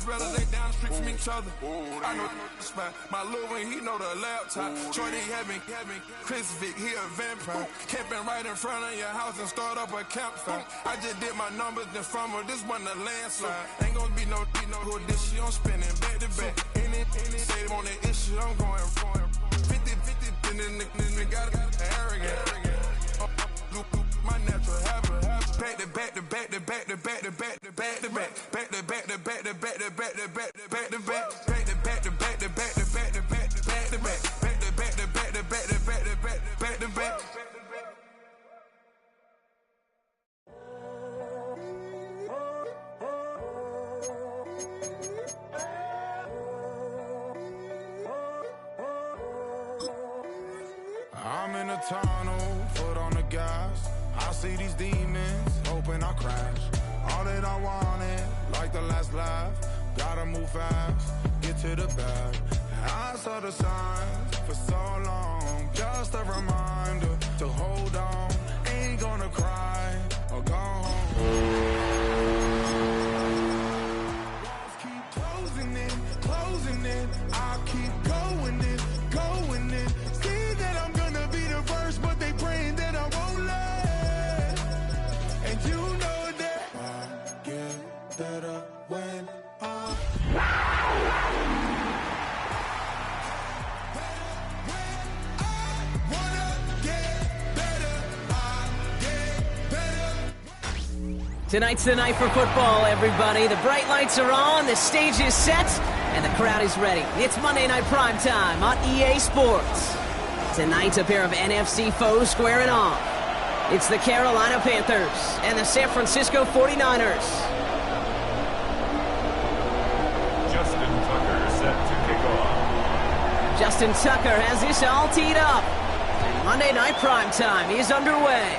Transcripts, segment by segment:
better, they down the street from each other. I know the spot. My Lil Wayne, he know the laptop. Shorty having Chris Vick, he a vampire. Camping right in front of your house and start up a campfire. I just did my numbers, then from her, this wasn't a landslide. Ain't gonna be no who this shit, I'm spinning back to back. Any say on that issue, I'm going 50-50, and then nigga got arrogant. My natural habit. Back to back to back to back to back to back to back to back. Back to back to back to back to back to back to back to back. Back to back to back to back to back to back to back to back. Back to back to back to back to back to back to back. I'm in a tunnel, foot on the gas. I see these demons, hoping I crash. All that I wanted, like the last laugh. Gotta move fast, get to the bag. I saw the signs for so long. Just a reminder to hold on. Ain't gonna cry or go home. Walls keep closing in. I keep going in. See that I'm gonna be the first, but they praying that I won't let. And you know that I get better when I wanna get better. I get better. Tonight's the night for football, everybody. The bright lights are on, the stage is set, and the crowd is ready. It's Monday Night Primetime on EA Sports. Tonight, a pair of NFC foes squaring off. It's the Carolina Panthers and the San Francisco 49ers. Justin Tucker set to kick off. Justin Tucker has this all teed up. And Monday Night Primetime is underway.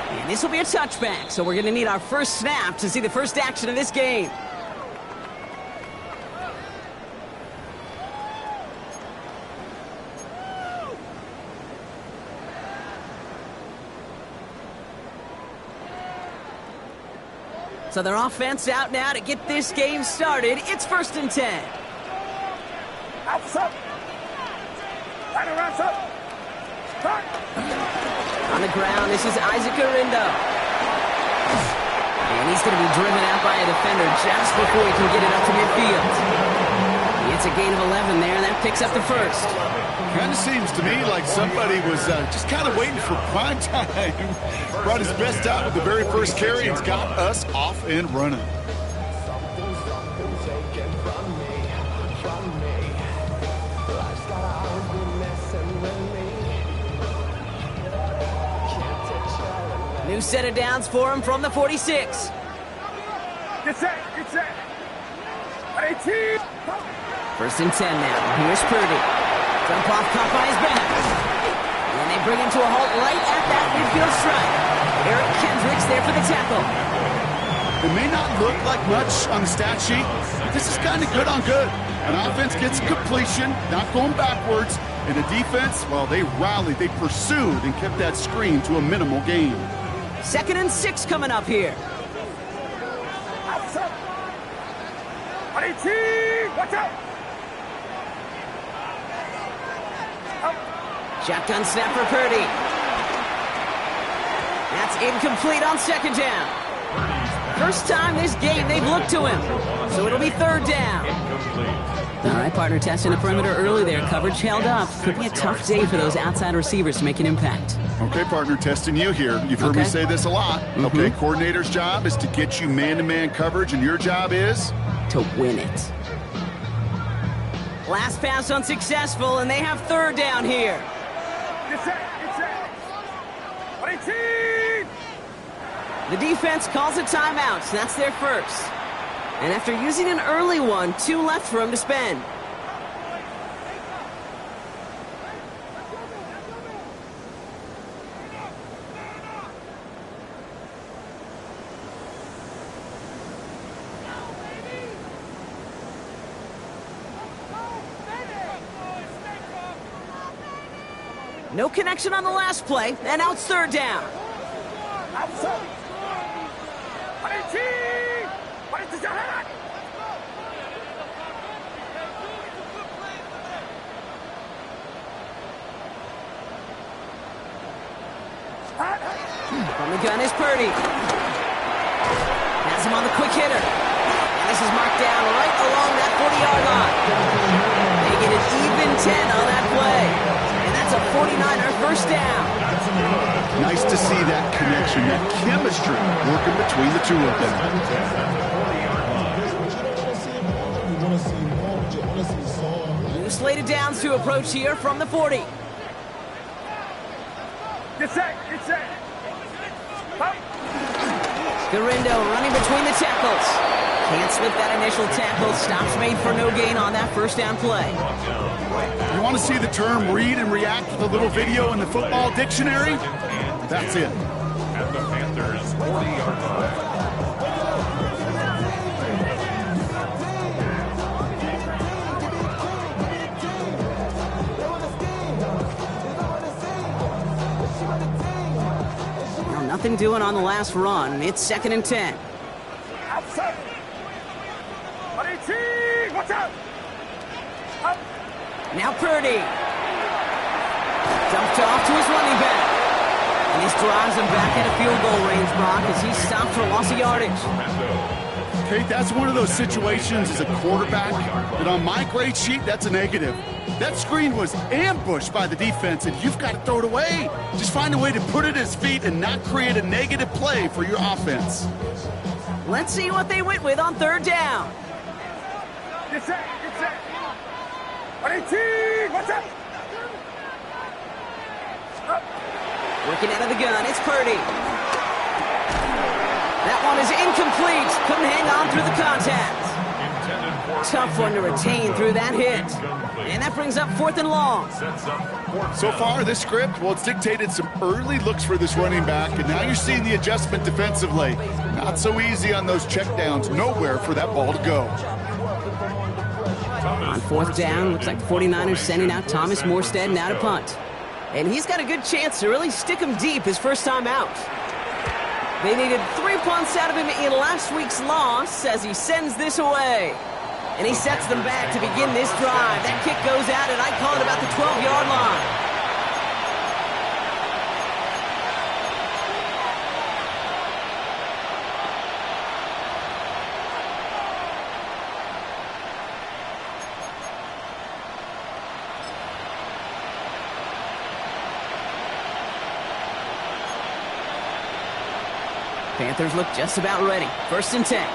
And this will be a touchback, so we're going to need our first snap to see the first action of this game. So their offense out now to get this game started. It's 1st and 10. Outside. Right around top. On the ground, this is Isaac Arindo. And he's going to be driven out by a defender just before he can get it up to midfield. It's a gain of 11 there, and that picks up the first. Kind of seems to me like somebody was just kind of waiting for prime time. Brought his best out with the very first carry and's got us off and running. New set of downs for him from the 46. Get set. 18. 1st and 10 now. Here's Purdy. Jump off, caught by his back. And they bring him to a halt right at that midfield strike. Eric Kendricks there for the tackle. It may not look like much on the stat sheet, but this is kind of good on good. An offense gets completion, not going backwards, and the defense, well, they rallied, they pursued, and kept that screen to a minimal gain. 2nd and 6 coming up here. Outside. 18. Watch out. Shotgun snap for Purdy. That's incomplete on 2nd down. First time this game they've looked to him. So it'll be 3rd down. All right, partner, testing the perimeter early there. Coverage held up. Could be a tough day for those outside receivers to make an impact. Okay, partner, testing you here. You've heard me say this a lot. Okay, coordinator's job is to get you man-to-man coverage, and your job is? To win it. Last pass unsuccessful, and they have 3rd down here. Get set. 18. The defense calls a timeout, so that's their first. And after using an early one, 2 left for him to spend. No connection on the last play, and now it's 3rd down. Outside. 18. From the gun is Purdy. Has him on the quick hitter. And this is marked down right along that 40-yard line. They get an even 10 on that play. And that's a 49er first down. Nice to see that connection, that chemistry working between the two of them. New slated downs to approach here from the 40. Get set. Get set. Up. Garindo running between the tackles. Can't slip that initial tackle. Stops made for no gain on that first down play. You want to see the term read and react with a little video in the football dictionary? That's it. At the Panthers' 40-yard line. Nothing doing on the last run. It's 2nd and 10. Outside. 18. Watch out. Up. Now Purdy. Dumped off to his running back. And this drives him back into field goal range, Brock, as he stopped for loss of yardage. Okay, that's one of those situations as a quarterback that on my grade sheet, that's a negative. That screen was ambushed by the defense, and you've got to throw it away. Just find a way to put it at his feet and not create a negative play for your offense. Let's see what they went with on 3rd down. Get set. Get set. 18. Watch out. Up. Working out of the gun, it's Purdy. That one is incomplete. Couldn't hang on through the contact. Tough one to retain through that hit. And that brings up 4th and long. So far, this script, well, it's dictated some early looks for this running back, and now you're seeing the adjustment defensively. Not so easy on those checkdowns. Nowhere for that ball to go. On 4th down, looks like the 49ers sending out Thomas Morstead now to punt. And he's got a good chance to really stick him deep his first time out. They needed 3 punts out of him in last week's loss as he sends this away. And he sets them back to begin this drive. That kick goes out, and I call it about the 12-yard line. Panthers look just about ready. 1st and 10.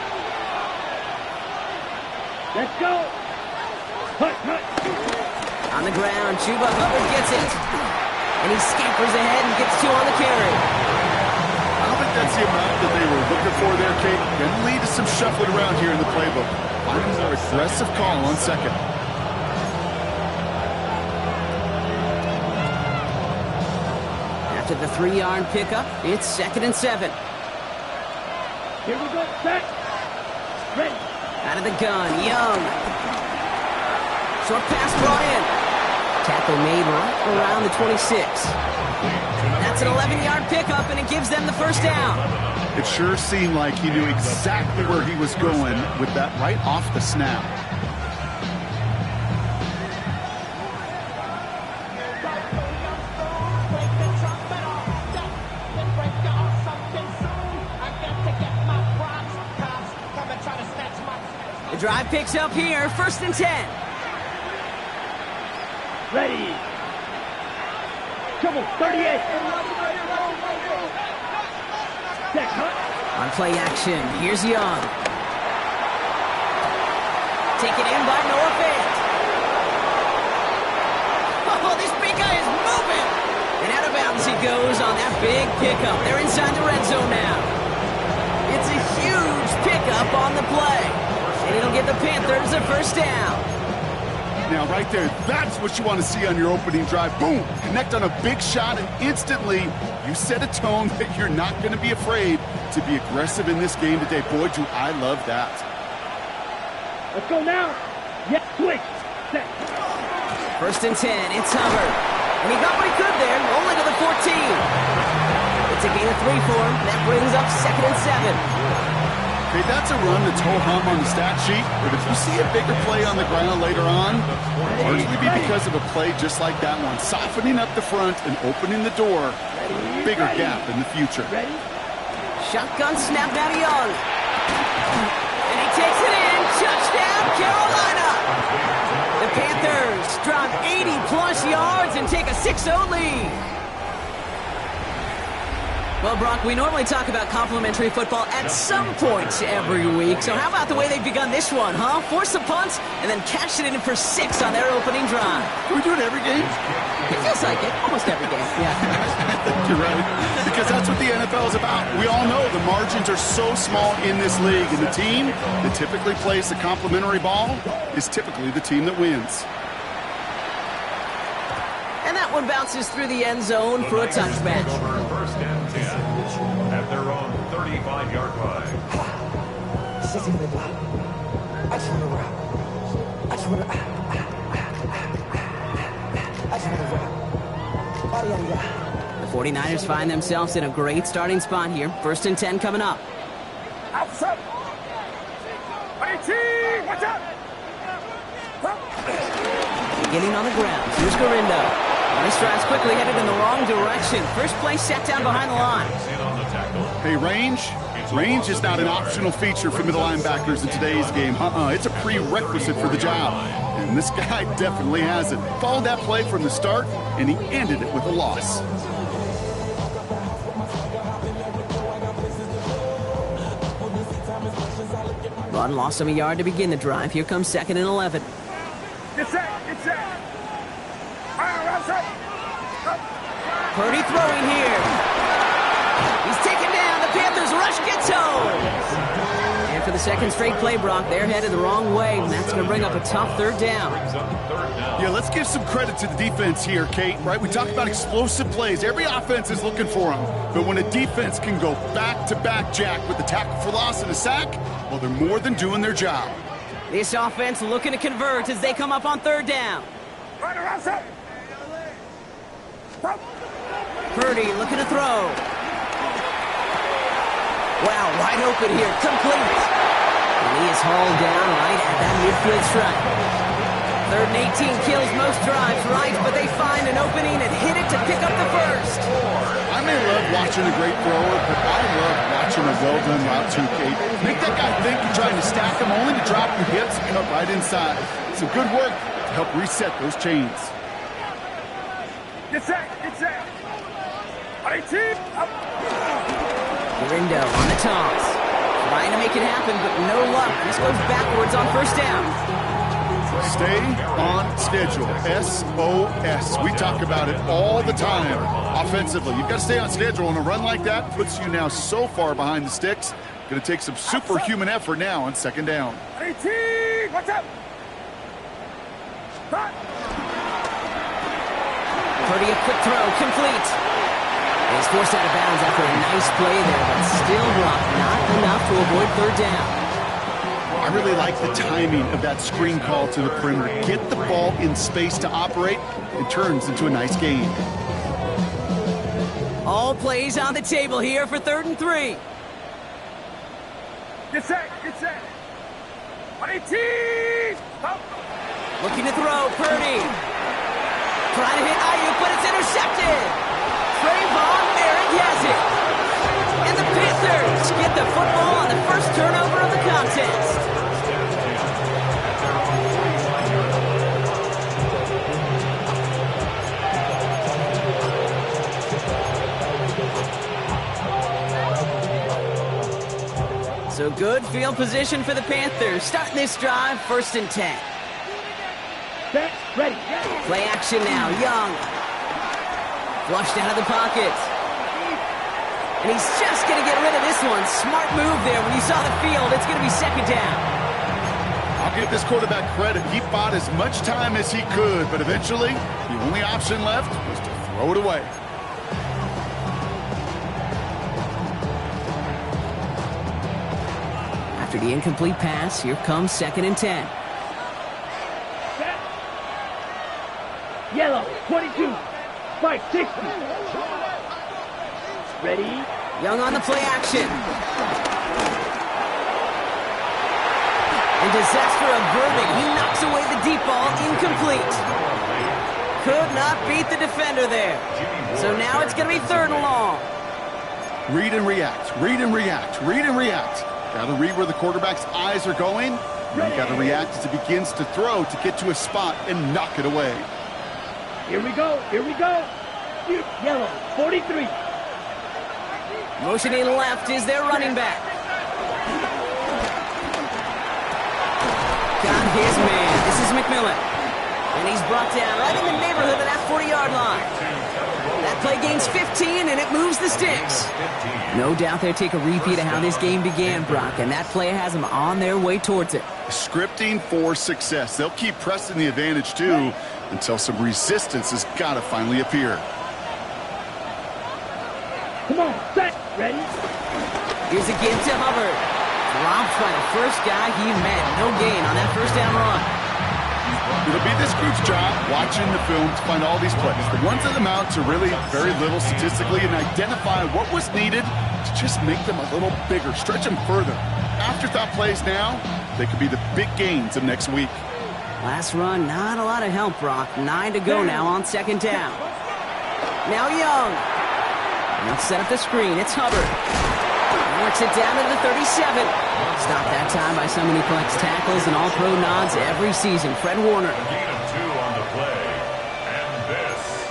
Let's go. Hut. On the ground, Chuba Hubbard gets it. And he scampers ahead and gets 2 on the carry. I don't think that's the amount that they were looking for there, Kate. Going to lead to some shuffling around here in the playbook. Finding a more aggressive call on 2nd. After the 3-yard pickup, it's 2nd and 7. Here we go. Set. Ready. Out of the gun, Young. Short pass brought in. Tackle made right around the 26. That's an 11-yard pickup, and it gives them the first down. It sure seemed like he knew exactly where he was going with that right off the snap. The drive picks up here, 1st and 10. Ready. Trouble. 38. Check, huh? On play action, here's Young. Taken in by Noah Fant. Oh, this big guy is moving! And out of bounds he goes on that big pickup. They're inside the red zone now. It's a huge pickup on the play. And it'll give the Panthers a first down. Now, right there, that's what you want to see on your opening drive. Boom! Connect on a big shot, and instantly you set a tone that you're not going to be afraid to be aggressive in this game today. Boy, do I love that. Let's go now. Yes, switch. Set. 1st and 10, it's Hubbard. And he got what he could there, only to the 14. It's a gain of 3 for him. That brings up 2nd and 7. Okay, that's a run that's ho-hum on the stat sheet, but if you see a bigger play on the ground later on, it'll largely be because of a play just like that one, softening up the front and opening the door for a bigger gap in the future. Shotgun snap now to Young. And he takes it in. Touchdown, Carolina. The Panthers drive 80-plus yards and take a 6-0 lead. Well, Brock, we normally talk about complimentary football at some point every week. So how about the way they've begun this one, huh? Force a punt and then cash it in for 6 on their opening drive. Can we do it every game? It feels like it. Almost every game, yeah. I think you're right. Because that's what the NFL is about. We all know the margins are so small in this league. And the team that typically plays the complimentary ball is typically the team that wins. And that one bounces through the end zone for a touchback. First and 10 at their own 35-yard line. The 49ers find themselves in a great starting spot here. First and 10 coming up. Outside. 18, watch out. Beginning on the ground. Here's Gorindo. This drive's quickly headed in the wrong direction. First play set down behind the line. Hey, range? Range is not an optional feature for middle linebackers in today's game. It's a prerequisite for the job. And this guy definitely has it. Followed that play from the start, and he ended it with a loss. Run lost him a yard to begin the drive. Here comes 2nd and 11. Get set, get set. Purdy throwing here. He's taken down. The Panthers rush gets home. And for the second straight play, Brock, they're headed the wrong way. And that's going to bring up a tough third down. Yeah, let's give some credit to the defense here, Kate, right? We talk about explosive plays. Every offense is looking for them. But when a defense can go back-to-back, Jack, with the tackle for loss and a sack, well, they're more than doing their job. This offense looking to convert as they come up on third down. Right around, set. Purdy looking to throw. Wow, wide open here, complete. And he is hauled down right at that midfield stripe. 3rd and 18 kills most drives, right? But they find an opening and hit it to pick up the first. I may love watching a great thrower, but I love watching a well-done route too, Kate. Make that guy think you're trying to stack him only to drop your hips and cut right inside. Some good work to help reset those chains. Get set, get set. 18, up. Gorindo on the toss. Trying to make it happen, but no luck. This goes backwards on first down. Stay on schedule. SOS. We talk about it all the time. Offensively, you've got to stay on schedule, and a run like that puts you now so far behind the sticks. Going to take some superhuman effort now on second down. 18, watch out. Purdy, a quick throw, complete. He's forced out of bounds after a nice play there, but still not enough to avoid third down. I really like the timing of that screen call to the perimeter. Get the ball in space to operate. It turns into a nice gain. All plays on the table here for 3rd and 3. Get set, get set. 18, up. Looking to throw, Purdy. Trying to hit Ayuk, but it's intercepted. Trayvon Merrick has it. And the Panthers get the football on the first turnover of the contest. So good field position for the Panthers. Starting this drive, 1st and 10. Set, ready. Play action now, Young. Flushed out of the pocket. And he's just going to get rid of this one. Smart move there. When you saw the field, it's going to be second down. I'll give this quarterback credit. He bought as much time as he could, but eventually, the only option left was to throw it away. After the incomplete pass, here comes 2nd and 10. Set. Yellow, 22. Spike, 60. Ready. Young on the play action. And disaster averted. He knocks away the deep ball, incomplete. Could not beat the defender there. So now it's going to be 3rd and long. Read and react, read and react, read and react. Got to read where the quarterback's eyes are going. And you got to react as he begins to throw to get to a spot and knock it away. Here we go, here we go. Yellow, 43. Motioning left is their running back. Got his man. This is McMillan. And he's brought down right in the neighborhood of that 40-yard line. That play gains 15, and it moves the sticks. No doubt they'll take a repeat of how this game began, Brock, and that play has them on their way towards it. Scripting for success. They'll keep pressing the advantage, too, until some resistance has got to finally appear. Come on, set, ready? Here's a give to Hubbard. Dropped by the first guy he met. No gain on that first down run. It'll be this group's job watching the film to find all these plays. The ones that amount to really very little statistically and identify what was needed to just make them a little bigger, stretch them further. Afterthought plays now, they could be the big gains of next week. Last run, not a lot of help, Brock. 9 to go now on 2nd down. Now Young. Let's set up the screen. It's Hubbard. Works it down to the 37. Stopped that time by somebody who collects tackles and all-pro nods every season, Fred Warner. A gain of 2 on the play. And this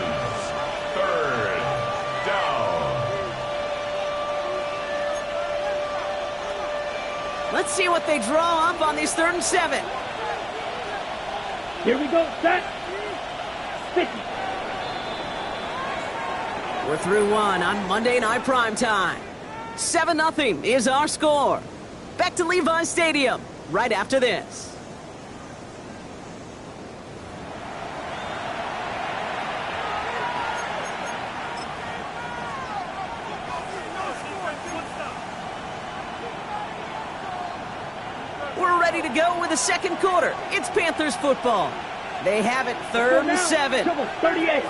is 3rd down. Let's see what they draw up on these 3rd and 7. Here we go, set. 50. We're through 1 on Monday Night Primetime. 7-0 is our score. Back to Levi's Stadium right after this. We're ready to go with the 2nd quarter. It's Panthers football. They have it 3rd and 7. 38,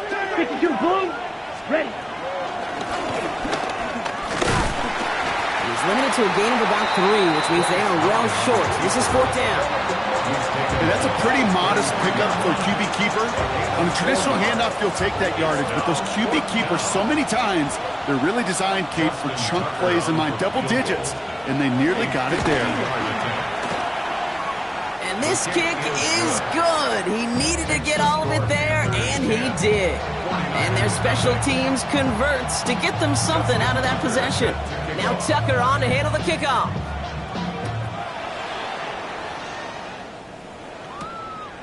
52 blue, ready. Limited to a gain of about 3, which means they are well short. This is 4th down. And that's a pretty modest pickup for a QB keeper. On a traditional handoff, you'll take that yardage, but those QB keepers, so many times, they're really designed, Kate, for chunk plays in my double digits, and they nearly got it there. And this kick is good. He needed to get all of it there, and he did. And their special teams converts to get them something out of that possession. Now Tucker on to handle the kickoff.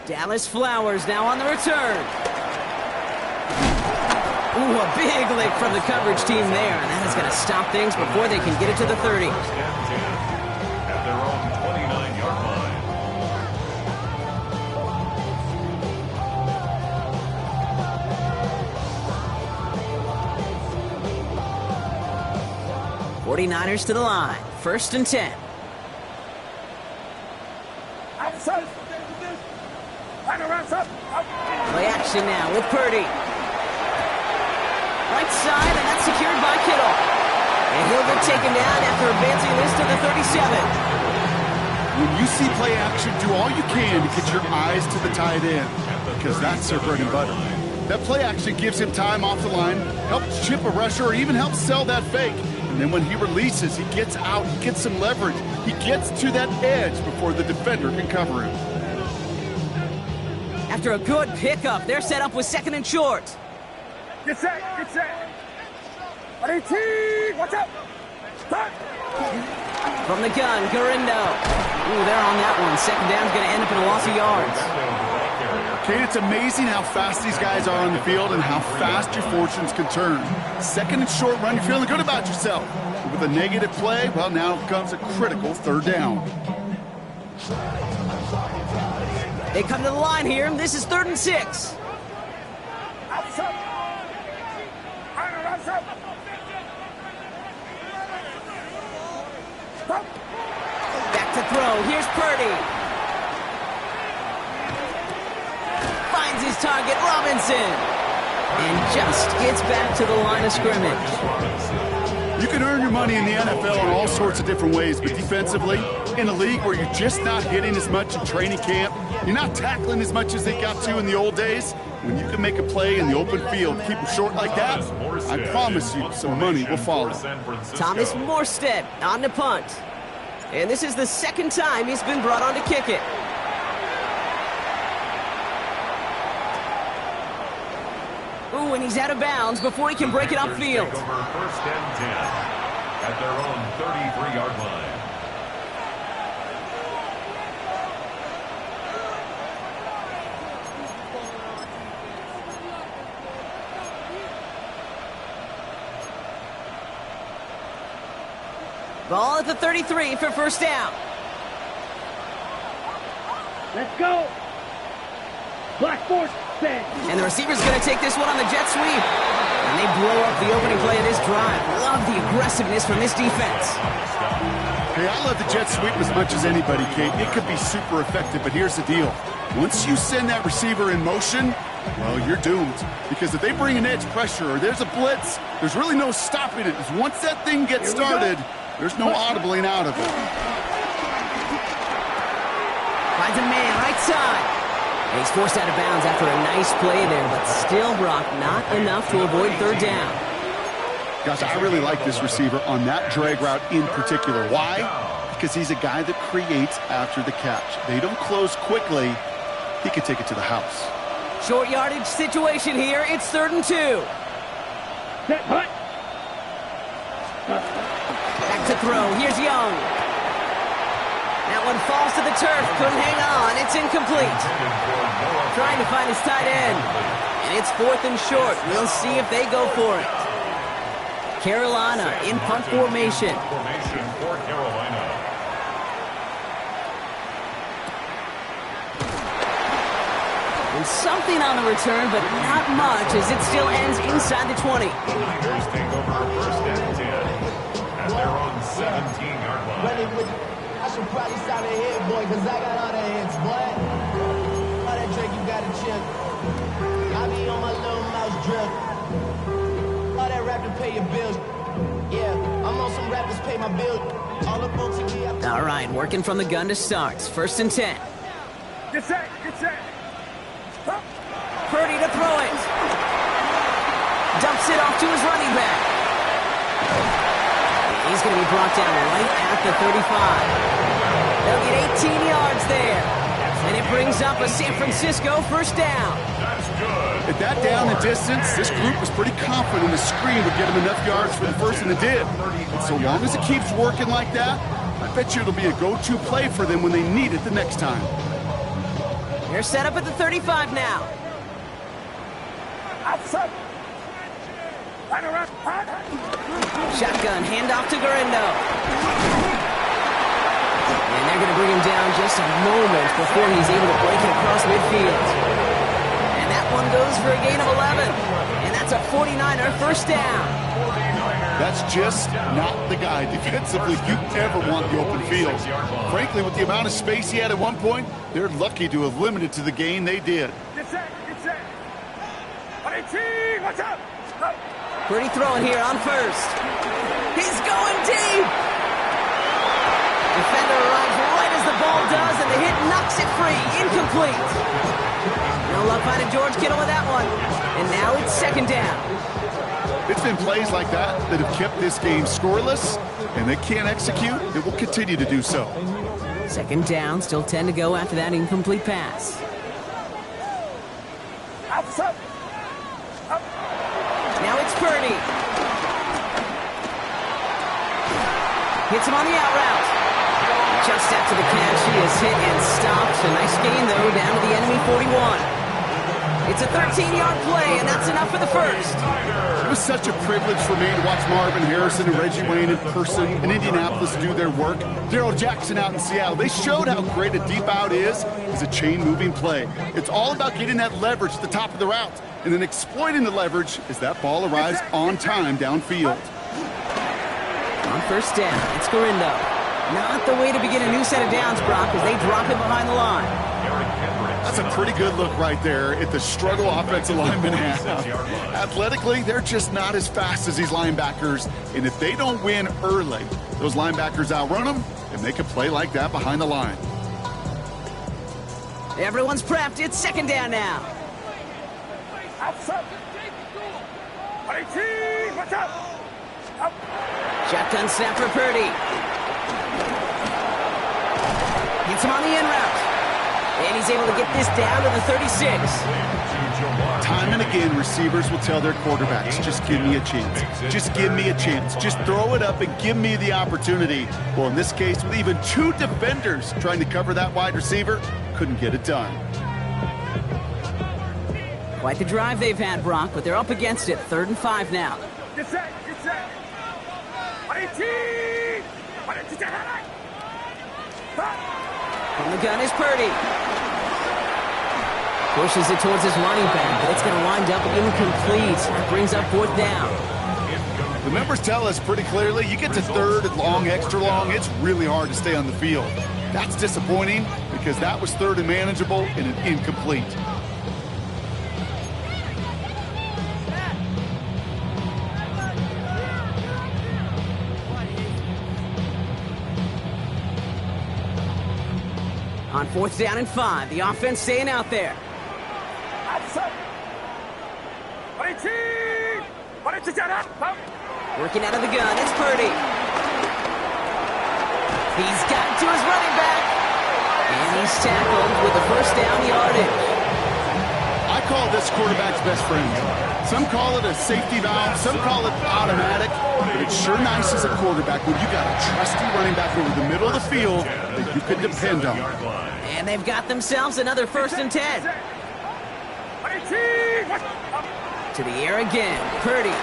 Dallas Flowers now on the return. Ooh, a big lick from the coverage team there, and that is going to stop things before they can get it to the 30. At their own 29-yard line. '49ers to the line. 1st and 10. Play action now with Purdy. Right side, and that's secured by Kittle. And he'll get taken down after advancing this to the 37. When you see play action, do all you can to get your eyes to the tight end, because that's their bread and butter. That play action gives him time off the line, helps chip a rusher, or even helps sell that fake. And then when he releases, he gets out, he gets some leverage. He gets to that edge before the defender can cover him. After a good pickup, they're set up with 2nd and short. Get set, get set. Watch out. Start. From the gun, Garindo. Ooh, they're on that one. 2nd down's going to end up in a loss of yards. Kate, it's amazing how fast these guys are on the field and how fast your fortunes can turn. 2nd and short run, you're feeling good about yourself. But with a negative play, well, now comes a critical 3rd down. They come to the line here, and this is 3rd and 6. Back to throw. Here's Purdy. Finds his target, Robinson. And just gets back to the line of scrimmage. You can earn your money in the NFL in all sorts of different ways, but defensively, in a league where you're just not hitting as much in training camp, you're not tackling as much as they got to in the old days, when you can make a play in the open field, keep them short like that, I promise you some money will follow. Thomas Morstead on the punt. And this is the second time he's been brought on to kick it. Ooh, and he's out of bounds before he can break it upfield. Over 1st and 10 at their own 33-yard line. Ball at the 33 for first down. Let's go. Black force set. And the receiver's going to take this one on the jet sweep. And they blow up the opening play of this drive. Love the aggressiveness from this defense. Hey, I love the jet sweep as much as anybody, Kate. It could be super effective, but here's the deal. Once you send that receiver in motion, well, you're doomed. Because if they bring an edge pressure or there's a blitz, there's really no stopping it. Because once that thing gets started, there's no audibling out of it. Finds a man right side. And he's forced out of bounds after a nice play there, but still, Brock, not enough to avoid third down. Gosh, I really like this receiver on that drag route in particular. Why? Because he's a guy that creates after the catch. They don't close quickly. He could take it to the house. Short yardage situation here. It's 3rd and 2. Set hut. Back to throw. Here's Young. That one falls to the turf. Couldn't hang on. It's incomplete. Trying to find his tight end. And it's 4th and short. We'll see if they go for it. Carolina in punt formation. Formation for Carolina. And something on the return, but not much as it still ends inside the 20. Panthers take over 1st and 10 at their own 17-yard line. I should probably sign a hit, boy, because I got all the hits, boy. All that drink, you got a chip. I be on my little mouse drip. All that rap to pay your bills. Yeah, I'm on some rappers pay my bills. All up on TV. All right, working from the gun to start. 1st and 10. Get set. Get set. Purdy to throw it. Dumps it off to his running back. He's going to be brought down right at the 35. They'll get 18 yards there. And it brings up a San Francisco first down. That's good. At that down and distance, this group was pretty confident the screen would get them enough yards for the first, and it did. And so long as it keeps working like that, I bet you it'll be a go-to play for them when they need it the next time. They're set up at the 35 now. Outside. Shotgun, handoff to Garindo. And they're going to bring him down just a moment before he's able to break it across midfield. And that one goes for a gain of 11. And that's a 49er first down. That's just not the guy defensively you ever want the open field. Frankly, with the amount of space he had at one point, they're lucky to have limited to the gain they did. Get set. Get set. 118. Watch out. Pretty throwing here on first. He's going deep. Defender arrives right as the ball does, and the hit knocks it free. Incomplete. No luck finding George Kittle with that one. And now it's 2nd down. It's been plays like that that have kept this game scoreless, and they can't execute. It will continue to do so. 2nd down, still 10 to go after that incomplete pass. Outside. Now it's Purdy. Hits him on the out route. Just after the catch, he is hit and stopped. A nice gain, though, down to the enemy 41. It's a 13-yard play, and that's enough for the first. It was such a privilege for me to watch Marvin Harrison and Reggie Wayne in person in Indianapolis do their work. Darrell Jackson out in Seattle. They showed how great a deep out is as a chain-moving play. It's all about getting that leverage at the top of the route and then exploiting the leverage as that ball arrives on time downfield. On first down, it's Garindo. Not the way to begin a new set of downs, Brock, as they drop it behind the line. That's a pretty good look right there at the struggle offensive linemen have. Athletically, they're just not as fast as these linebackers, and if they don't win early, those linebackers outrun them, and and they can play like that behind the line. Everyone's prepped. It's second down now. Shotgun snap for Purdy. Hits him on the in route. And he's able to get this down to the 36. Time and again, receivers will tell their quarterbacks, just give me a chance. Just give me a chance. Just throw it up and give me the opportunity. Well, in this case, with even two defenders trying to cover that wide receiver, couldn't get it done. Quite the drive they've had, Brock, but they're up against it. 3rd and 5 now. Get set. From the gun is Purdy. Pushes it towards his running back, but it's going to wind up incomplete. That brings up 4th down. The numbers tell us pretty clearly, you get to 3rd and long, extra long, it's really hard to stay on the field. That's disappointing because that was 3rd and manageable and an incomplete. On 4th down and 5, the offense staying out there. Working out of the gun, it's Purdy. He's got to his running back. And he's tackled with the 1st down yardage. I call this quarterback's best friend. Some call it a safety valve, some call it automatic, but it's sure nice as a quarterback when you got a trusty running back over the middle of the field that you can depend on. And they've got themselves another 1st and 10. To the air again, Purdy.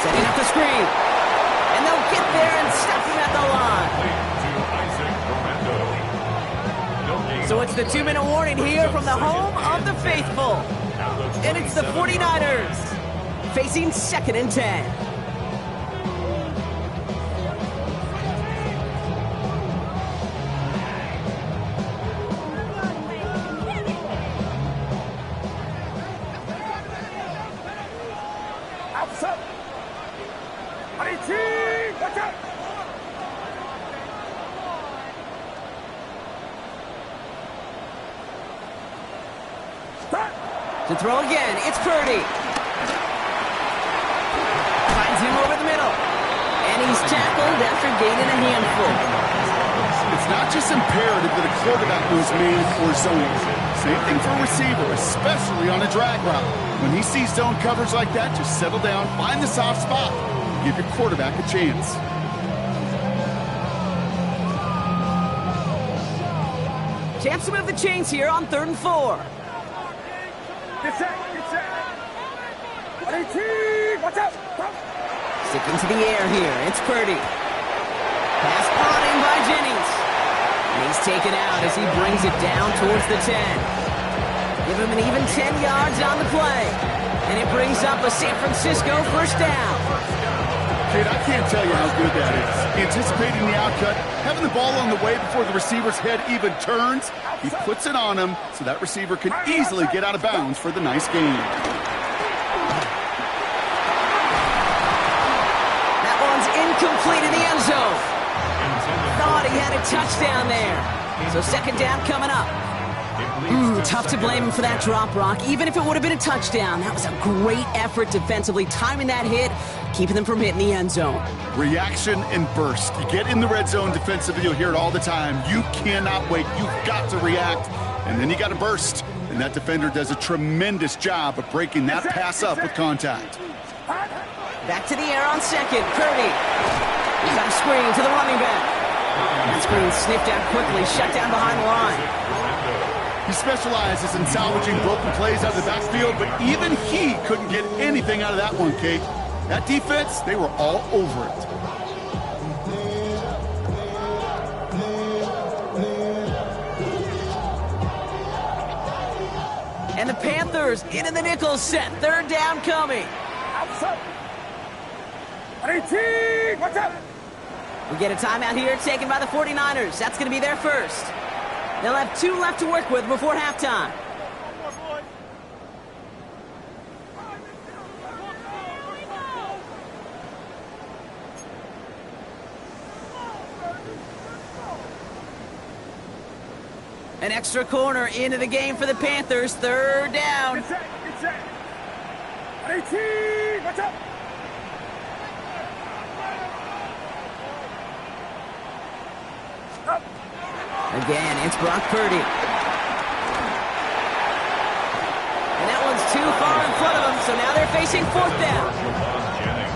Setting up the screen. And they'll get there and stop him at the line. So it's the 2-minute warning here from the home of the faithful. And it's the 49ers facing 2nd and 10. To throw again, it's Purdy. Finds him over the middle. And he's tackled after gaining a handful. It's not just imperative that a quarterback knows man or zone. Same thing for a receiver, especially on a drag route. When he sees zone coverage like that, just settle down, find the soft spot, give your quarterback a chance. Chance to move the chains here on 3rd and 4. Get set. Watch out. Sticking to the air here, it's Purdy. Pass caught in by Jennings. And he's taken out as he brings it down towards the 10. Give him an even 10 yards on the play. And it brings up a San Francisco 1st down. Kid, I can't tell you how good that is. Anticipating the outcut, having the ball on the way before the receiver's head even turns, he puts it on him so that receiver can easily get out of bounds for the nice gain. That one's incomplete in the end zone. Thought he had a touchdown there. So 2nd down coming up. Tough to blame him for that drop, Brock. Even if it would have been a touchdown, that was a great effort defensively, timing that hit, keeping them from hitting the end zone. Reaction and burst. You get in the red zone defensively, you'll hear it all the time. You cannot wait. You've got to react, and then you got to burst. And that defender does a tremendous job of breaking that pass up with contact. Back to the air on 2nd. Purdy. He's got a screen to the running back. That screen sniffed out quickly, shut down behind the line. He specializes in salvaging broken plays out of the backfield, but even he couldn't get anything out of that one, Kate. That defense, they were all over it. And the Panthers into the nickel set. 3rd down coming. Watch out. We get a timeout here taken by the 49ers. That's going to be their 1st. They'll have 2 left to work with before halftime. An extra corner into the game for the Panthers. Third down. Get set. 18. Watch out. Again, it's Brock Purdy. And that one's too far in front of them, so now they're facing fourth down.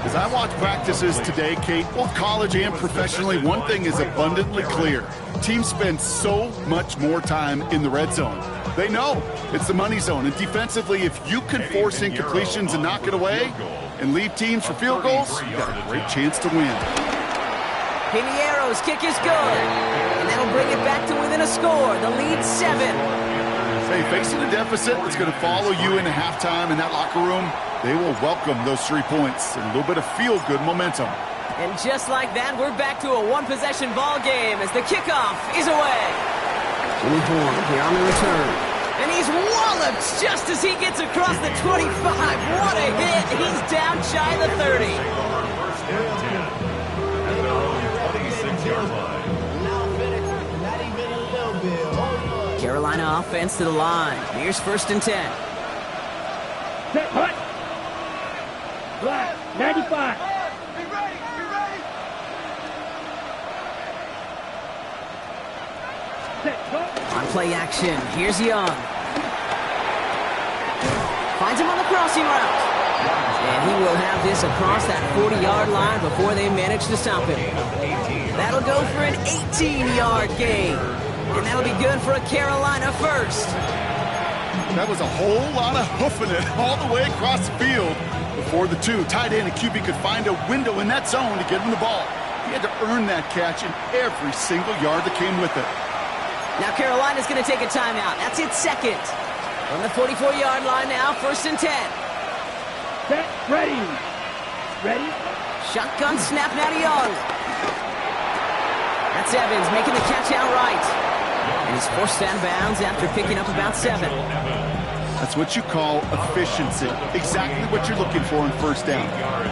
As I watch practices today, Kate, both college and professionally, one thing is abundantly clear. Teams spend so much more time in the red zone. They know it's the money zone. And defensively, if you can force incompletions and knock it away and leave teams for field goals, you got a great chance to win. Pinheiro's kick is good. And that'll bring it back to within a score. The lead 7. Hey, facing a deficit that's going to follow you into halftime in that locker room, they will welcome those 3 points and a little bit of feel-good momentum. And just like that, we're back to a one-possession ball game as the kickoff is away. Jimmy Horn here on the return. And he's walloped just as he gets across the 25. What a hit. He's down shy of the 30. First and 10. At their own 26-yard line. Not even a little bit. Oh, Lord. Carolina offense to the line. Here's first and 10. Set. Hut. Black. 95. Be ready. Set. Hut. On play action, here's Young. Finds him on the crossing route. And he will have this across that 40-yard line before they manage to stop him. That'll go for an 18-yard gain. And that'll be good for a Carolina first. That was a whole lot of hoofing it all the way across the field before the two tight end and QB could find a window in that zone to get him the ball. He had to earn that catch in every single yard that came with it. Now Carolina's going to take a timeout. That's its second. From the 44-yard line now, first and 10. Set. Ready. Shotgun snap now to Young. That's Evans making the catch outright. And he's forced out of bounds after picking up about 7. That's what you call efficiency. Exactly what you're looking for in first down.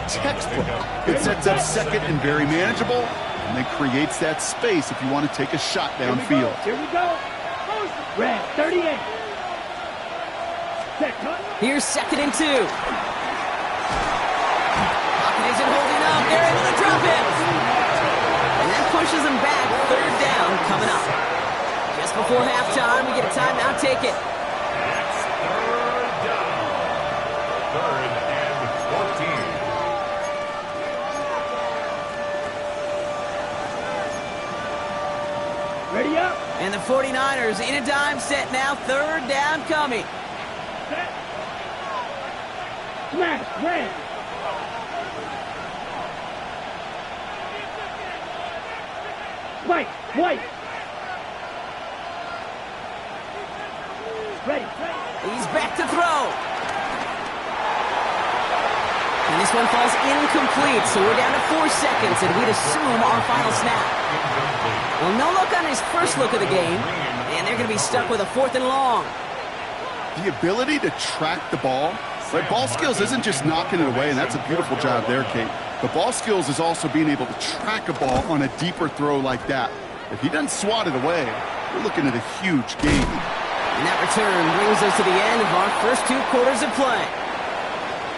Textbook. It sets up second and very manageable, and then creates that space if you want to take a shot downfield. Here we go. Red. 38. Set. Hut. Here's second and 2. Pocket isn't holding up. They're able to drop it. And that pushes them back. Third down coming up. Just before halftime, we get a timeout. Take it. That's third down. Third and 14. Ready up. And the 49ers in a dime set now. Third down coming. Set. Smash. Red. White. Ready. He's back to throw. And this one falls incomplete, so we're down to 4 seconds, and we'd assume our final snap. Well, no look on his first look of the game, and they're going to be stuck with a 4th and long. The ability to track the ball, right? Ball skills isn't just knocking it away, and that's a beautiful job there, Kate. But ball skills is also being able to track a ball on a deeper throw like that. If he doesn't swat it away, we're looking at a huge gain. And that return brings us to the end of our first 2 quarters of play.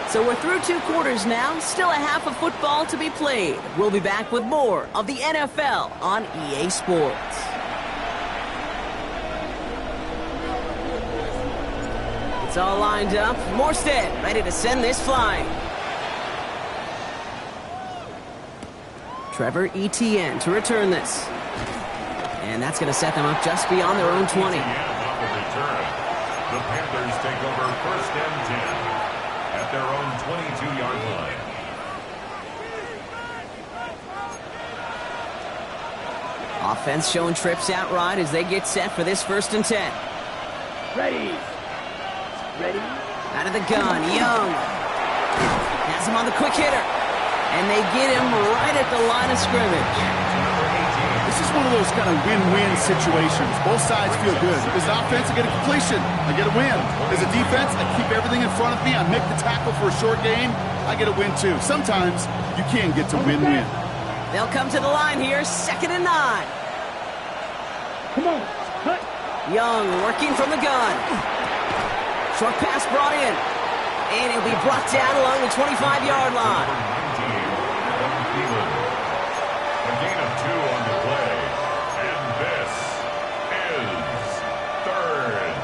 So we're through 2 quarters now, still a half of football to be played. We'll be back with more of the NFL on EA Sports. It's all lined up. Morstead ready to send this flying. Trevor Etienne to return this. And that's going to set them up just beyond their own 20. The Panthers take over first and 10 at their own 22-yard line. Offense showing trips out right as they get set for this first and 10. Ready. Out of the gun, Young. Has him on the quick hitter. And they get him right at the line of scrimmage. This is one of those kind of win-win situations. Both sides feel good. As an offense, I get a completion. I get a win. As a defense, I keep everything in front of me. I make the tackle for a short gain. I get a win, too. Sometimes you can get to win-win. They'll come to the line here, 2nd and 9. Come on. Hut. Young working from the gun. Short pass brought in. And it'll be brought down along the 25-yard line. A gain of 2 on the play. And this is 3rd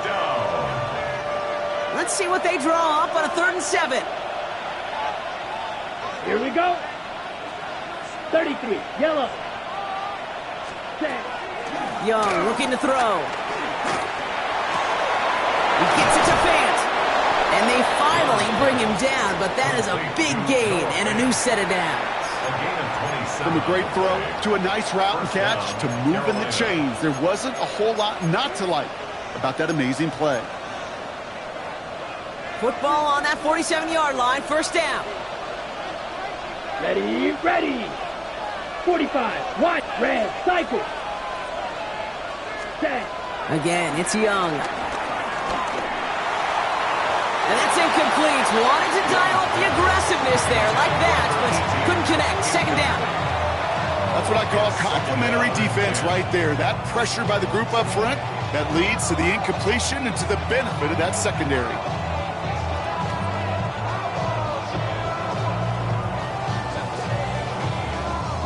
down. Let's see what they draw up on a 3rd and 7. Here we go. 33, yellow. Set. Young looking to throw. He gets it to Fant. And they finally bring him down, but that is a big gain and a new set of downs. From a great throw to a nice route and catch to moving the chains. There wasn't a whole lot not to like about that amazing play. Football on that 47-yard line, 1st down. Ready, ready. 45, watch, red, cycle. Set. Again, it's Young. And that's incomplete. Wanted to dial up the aggressiveness there like that, but couldn't connect. 2nd down. That's what I call complimentary defense right there. That pressure by the group up front, that leads to the incompletion and to the benefit of that secondary.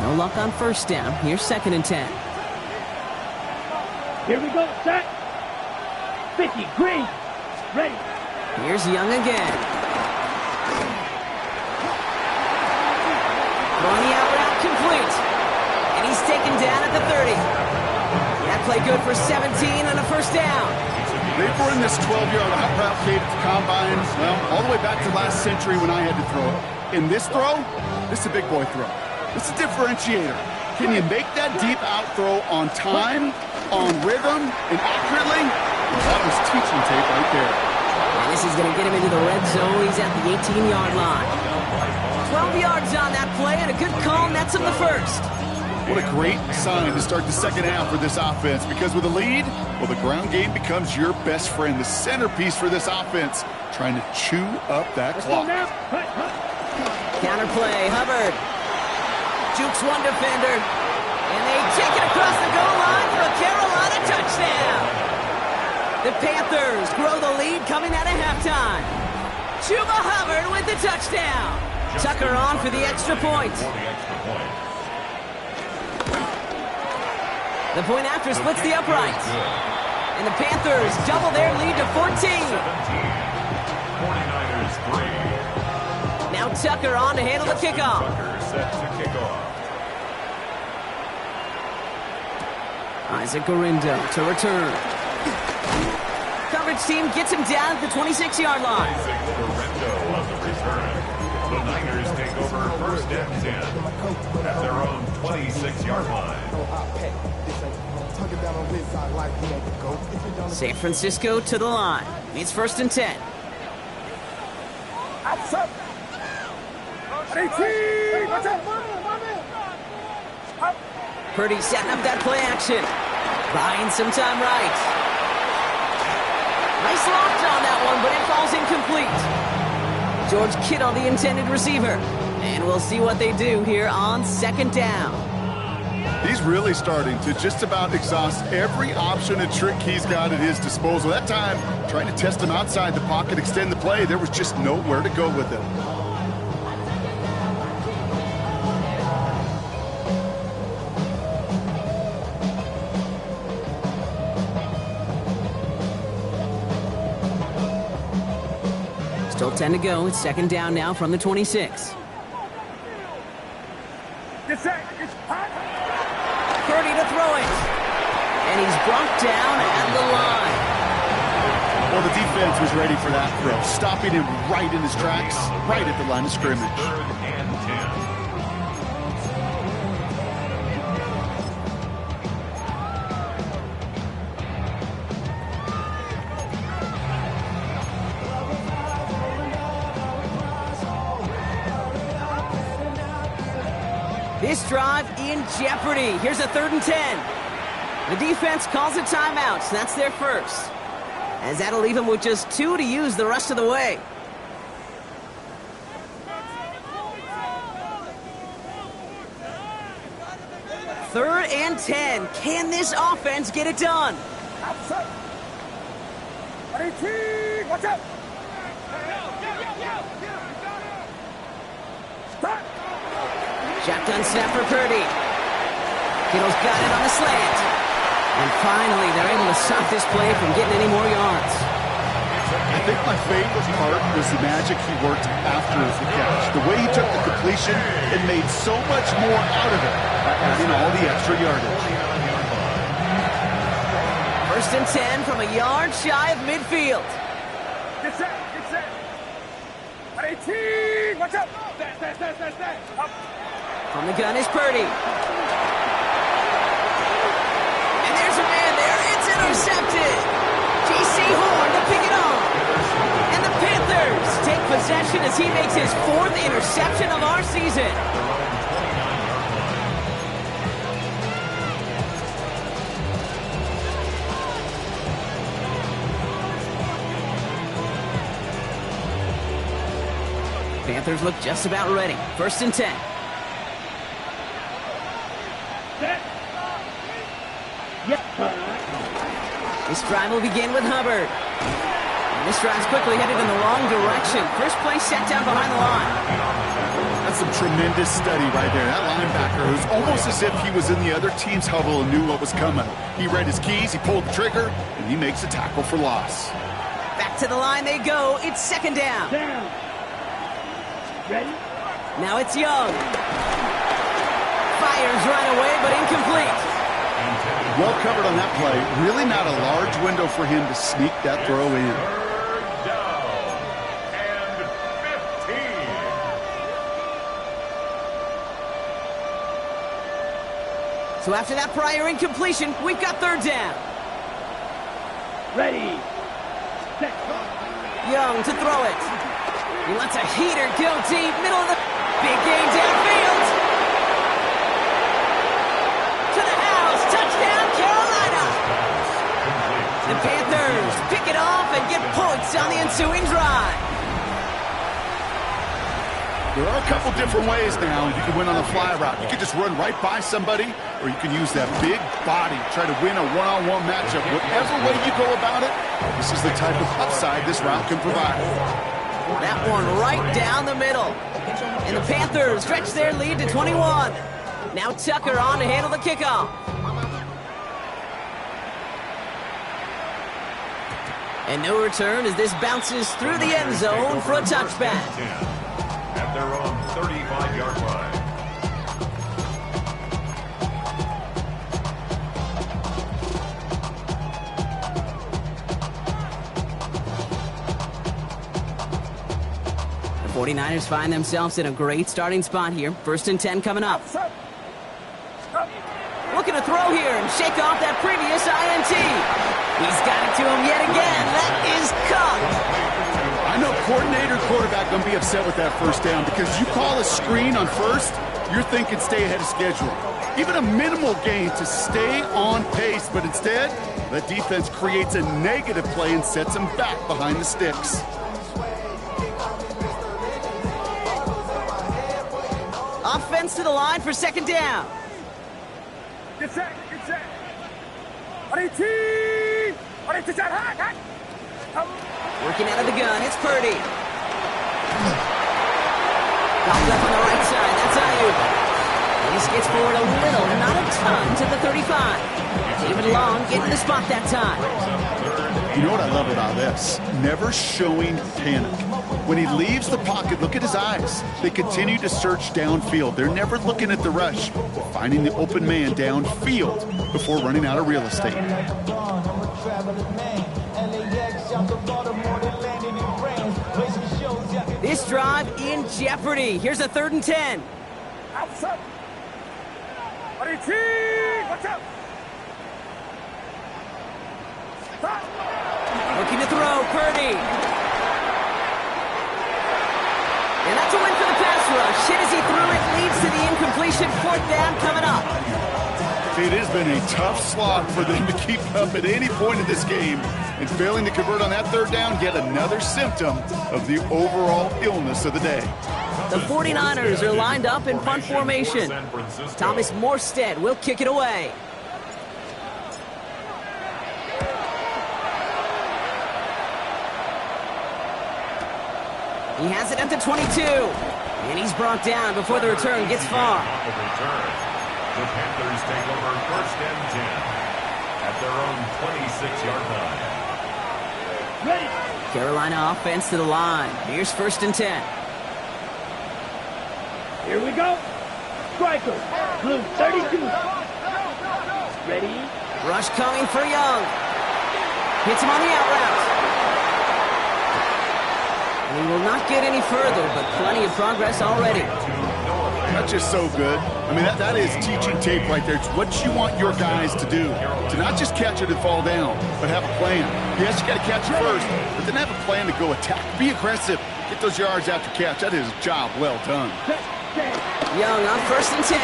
No luck on 1st down. Here's 2nd and 10. Here we go, set. 50, green, ready. Here's Young again. Throwing the out route complete. And he's taken down at the 30. That play good for 17 and a 1st down. They've run this 12-yard out route fade at the combine, well, all the way back to last century when I had to throw it. In this throw, this is a big boy throw. This is a differentiator. Can you make that deep out throw on time, on rhythm, and accurately? Well, that was teaching tape right there. And this is going to get him into the red zone. He's at the 18-yard line. 12 yards on that play, and a good call nets him the 1st. What a great sign to start the 2nd half for this offense, because with a lead, well, the ground game becomes your best friend, the centerpiece for this offense, trying to chew up that clock. Counter play, Hubbard. Jukes one defender, and they take it across the goal line for a Carolina touchdown. The Panthers grow the lead coming out of halftime. Chuba Hubbard with the touchdown. Tucker on for the extra point. The point after splits the uprights. And the Panthers double their lead to 14. 49ers 3. Now Tucker on to handle the kickoff. Tucker set to kick off. Isaac Gorindo to return. Coverage team gets him down at the 26-yard line. Isaac Gorindo on the return. The Niners take over 1st and 10 at their own 26-yard line. San Francisco to the line. It's 1st and 10. Purdy setting up that play action. Buying some time right. Nice lock on that one, but it falls incomplete. George Kittle, the intended receiver. And we'll see what they do here on 2nd down. He's really starting to just about exhaust every option and trick he's got at his disposal. That time, trying to test him outside the pocket, extend the play, there was just nowhere to go with it. Still 10 to go. It's 2nd down now from the 26. Purdy to throw it. And he's brought down at the line. Well, the defense was ready for that throw, stopping him right in his tracks, right at the line of scrimmage. 3rd and 10. This drive in jeopardy. Here's a 3rd and 10. The defense calls a timeout, so that's their first. As that'll leave them with just 2 to use the rest of the way. 3rd and 10. Can this offense get it done? Outside. Ready, team. Watch out. Start. Shotgun snap for Purdy. Kittle's got it on the slant. And finally, they're able to stop this play from getting any more yards. I think my favorite part was the magic he worked after the catch. The way he took the completion and made so much more out of it by adding all the extra yardage. First and 10 from a yard shy of midfield. Get set. Get set. Ready, team. Watch out. Stand. Up. From the gun is Purdy. And there's a man there. It's intercepted. J.C. Horn to pick it off. And the Panthers take possession as he makes his 4th interception of our season. Panthers look just about ready. First and 10. This drive will begin with Hubbard. And this drive's quickly headed in the wrong direction. First play set down behind the line. That's some tremendous study right there. That linebacker, it was almost as if he was in the other team's huddle and knew what was coming. He read his keys, he pulled the trigger, and he makes a tackle for loss. Back to the line they go. It's second down. Down. Ready? Now it's Young. Fires right away, but incomplete. Well covered on that play. Really not a large window for him to sneak that throw in. 3rd down and 15. So after that prior incompletion, we've got 3rd down. Ready. Set. Young to throw it. He lets a heater go deep, middle of the big game downfield. To the house, touchdown Carolina. The Panthers pick it off and get points on the ensuing drive. There are a couple different ways now you can win on a fly route. You can just run right by somebody, or you can use that big body, try to win a one-on-one matchup. Whatever way you go about it, this is the type of upside this route can provide. That one right down the middle. And the Panthers stretch their lead to 21. Now Tucker on to handle the kickoff. And no return as this bounces through the end zone for a touchback. At their own 35-yard line. The 49ers find themselves in a great starting spot here. First and 10 coming up. Looking to throw here and shake off that previous INT. He's got it to him yet again. That is caught. I know coordinator, quarterback going to be upset with that first down because you call a screen on first, you're thinking stay ahead of schedule. Even a minimal gain to stay on pace, but instead, the defense creates a negative play and sets them back behind the sticks. Offense to the line for second down. Get set. Get set. Ready, team. Ready to set. Hot. Working out of the gun, it's Purdy. Popped up on the right side, that's Ayuk. This gets forward a little, not a ton, to the 35. David Long getting the spot that time. You know what I love about this? Never showing panic. When he leaves the pocket, look at his eyes. They continue to search downfield. They're never looking at the rush. They're finding the open man downfield before running out of real estate. This drive in jeopardy. Here's a 3rd and 10. Outside. Ready, team. Watch out. Stop. Looking to throw, Purdy. And that's a win for the pass rush. Hit as he threw it, leads to the incompletion. 4th down coming up. It has been a tough slog for them to keep up at any point in this game. And failing to convert on that 3rd down, yet another symptom of the overall illness of the day. The 49ers are lined up in punt formation. Thomas Morstead will kick it away. He has it at the 22. And he's brought down before the return gets far. The Panthers take over 1st and 10 at their own 26-yard line. Ready. Carolina offense to the line. Here's 1st and 10. Here we go. Striker. Blue 32. Ready. Rush coming for Young. Hits him on the out route. And he will not get any further, but plenty of progress already. That's just so good. I mean, that is teaching tape right there. It's what you want your guys to do. To not just catch it and fall down, but have a plan. Yes, you got to catch it first, but then have a plan to go attack. Be aggressive. Get those yards after catch. That is a job well done. Young on 1st and 10.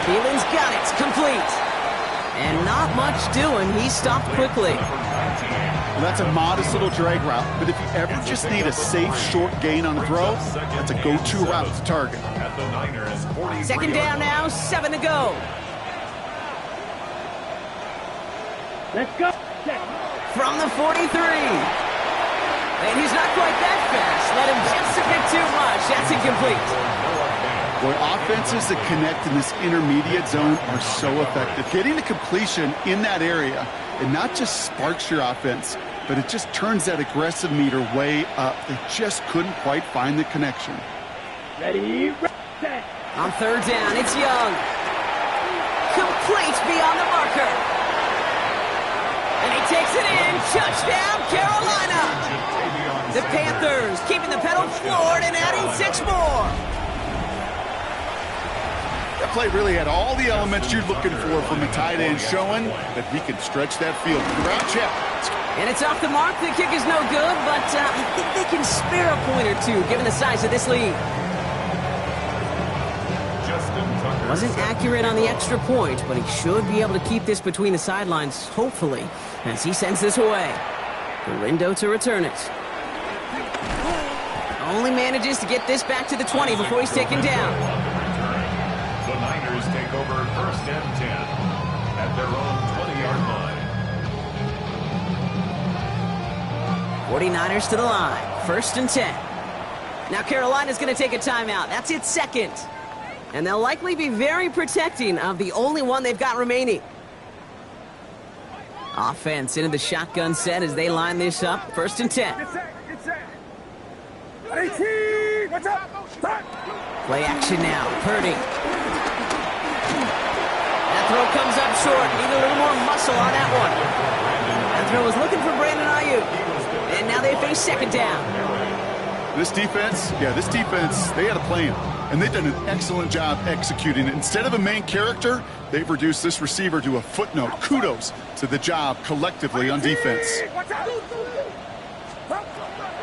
Thielens got it. Complete. And not much doing. He stopped quickly. Well, that's a modest little drag route, but if you ever just need a safe, short gain on the throw, that's a go-to route to target. 2nd down now, 7 to go. Let's go. From the 43. And he's not quite that fast. Let him just a bit too much. That's incomplete. Boy, offenses that connect in this intermediate zone are so effective. Getting the completion in that area, it not just sparks your offense, but it just turns that aggressive meter way up. They just couldn't quite find the connection. Ready. Set. On 3rd down, it's Young. Complete beyond the marker. And he takes it in. Touchdown, Carolina. The Panthers keeping the pedal floored and adding 6 more. That play really had all the elements you're looking for from a tight end, showing that he can stretch that field. Route check. And it's off the mark. The kick is no good, but I think they can spare a point or two given the size of this lead. Wasn't accurate on the extra point, but he should be able to keep this between the sidelines, hopefully, as he sends this away. Galindo to return it. Only manages to get this back to the 20 before he's taken down. The Niners take over 1st and 10 at their own 20-yard line. 49ers to the line. 1st and 10. Now Carolina's going to take a timeout. That's its 2nd. And they'll likely be very protecting of the only one they've got remaining. Offense into the shotgun set as they line this up. 1st and 10. Get set. 18. What's up? Start. Play action now. Purdy. That throw comes up short. Need a little more muscle on that one. That throw was looking for Brandon Ayuk. And now they face 2nd down. This defense, they had a plan. And they've done an excellent job executing it. Instead of a main character, they've reduced this receiver to a footnote. Kudos to the job collectively on defense.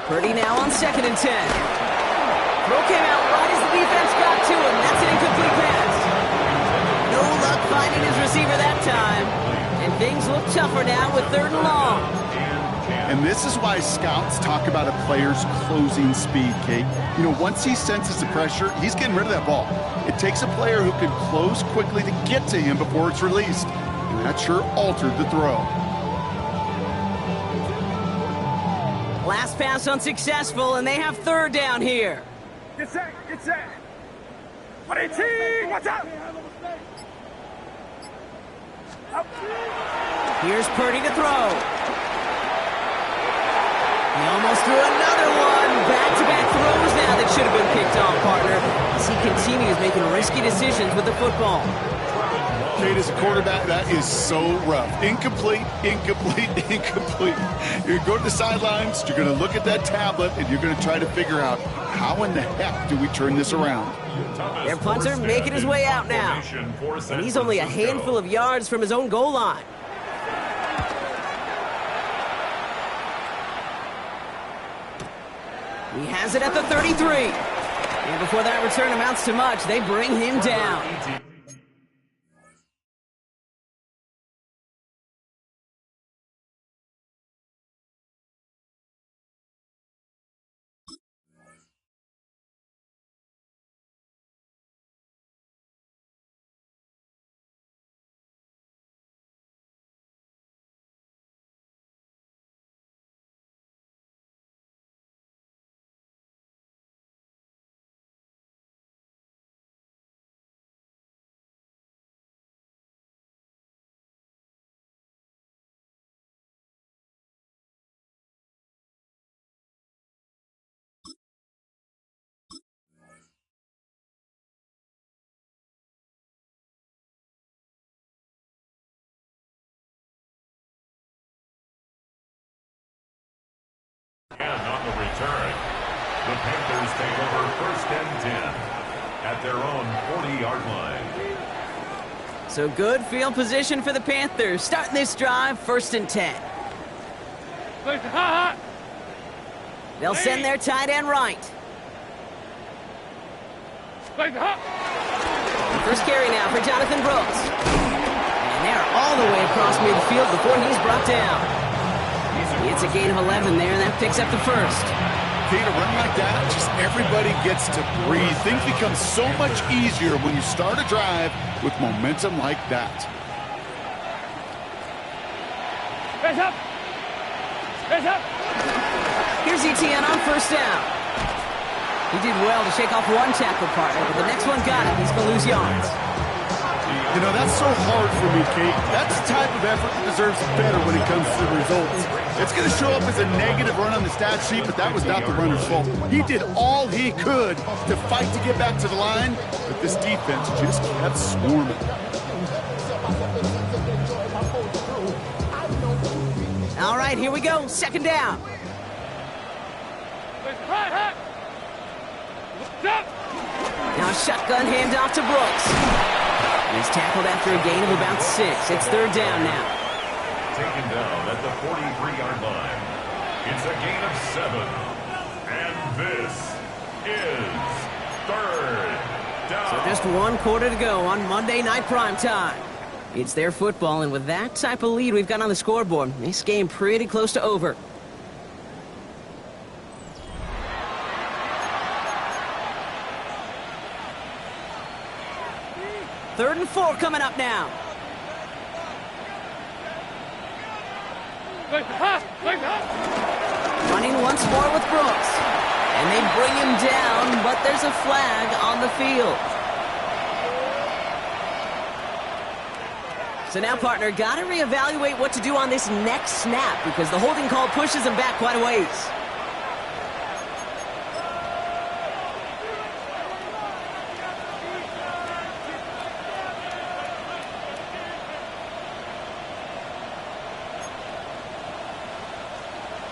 Purdy now on 2nd and 10. Throw came out right as the defense got to him. That's an incomplete pass. No luck finding his receiver that time. And things look tougher now with 3rd and long. And this is why scouts talk about a player's closing speed, Kate. You know, once he senses the pressure, he's getting rid of that ball. It takes a player who can close quickly to get to him before it's released. And that sure altered the throw. Last pass unsuccessful, and they have 3rd down here. Get set. 18. What's up? Here's Purdy to throw. He almost threw another one. Back-to-back throws now that should have been picked off, partner. As he continues making risky decisions with the football. Kate, as a quarterback, that is so rough. Incomplete. You're going to go to the sidelines, you're going to look at that tablet, and you're going to try to figure out how in the heck do we turn this around. Their punter making his way out now. And he's only a handful of yards from his own goal line. He has it at the 33. And before that return amounts to much, they bring him down. And on the return, the Panthers take over 1st and 10 at their own 40-yard line. So good field position for the Panthers. Starting this drive, 1st and 10. They'll send their tight end right. First carry now for Jonathan Brooks. And they're all the way across midfield before he's brought down. It's a gain of 11 there, and that picks up the first. Okay, to run like that, just everybody gets to breathe. Things become so much easier when you start a drive with momentum like that. Hands up! Hands up! Here's ETN on 1st down. He did well to shake off one tackle partner, but the next one got him. He's going to lose yards. You know, that's so hard for me, Kate. That's the type of effort that deserves better when it comes to the results. It's going to show up as a negative run on the stat sheet, but that was not the runner's fault. He did all he could to fight to get back to the line, but this defense just kept swarming. All right, here we go. 2nd down. Now a shotgun handoff to Brooks. He's tackled after a gain of about 6. It's 3rd down now. Taken down at the 43-yard line. It's a gain of 7. And this is 3rd down. So just 1 quarter to go on Monday Night Primetime. It's their football, and with that type of lead we've got on the scoreboard, this game pretty close to over. Third and 4 coming up now. Running once more with Brooks. And they bring him down, but there's a flag on the field. So now, partner, got to reevaluate what to do on this next snap because the holding call pushes him back quite a ways.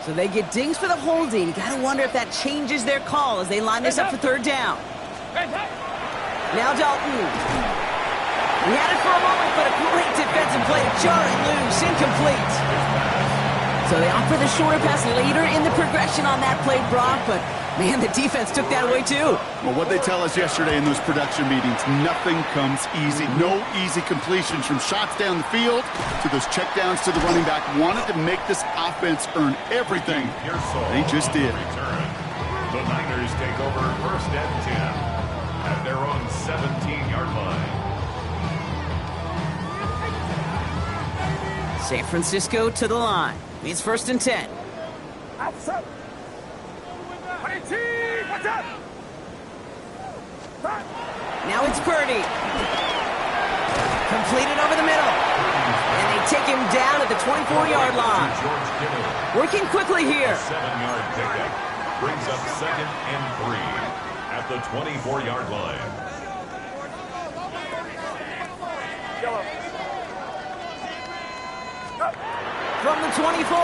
So they get dings for the holding. Got to wonder if that changes their call as they line this up for 3rd down. Now Dalton. He had it for a moment, but a great defensive play to jar it loose. Incomplete. So they offer the shorter pass later in the progression on that play, Brock, but man, the defense took that away too. Well, what they tell us yesterday in those production meetings, nothing comes easy. No easy completions from shots down the field to those checkdowns to the running back. Wanted to make this offense earn everything. They just did. The Niners take over 1st and 10 at their own 17-yard line. San Francisco to the line. It's 1st and 10. Outside. Watch out! Now it's Purdy. Completed over the middle. And they take him down at the 24-yard line. Working quickly here. 7-yard pickup brings up 2nd and 3 at the 24-yard line. From the 24.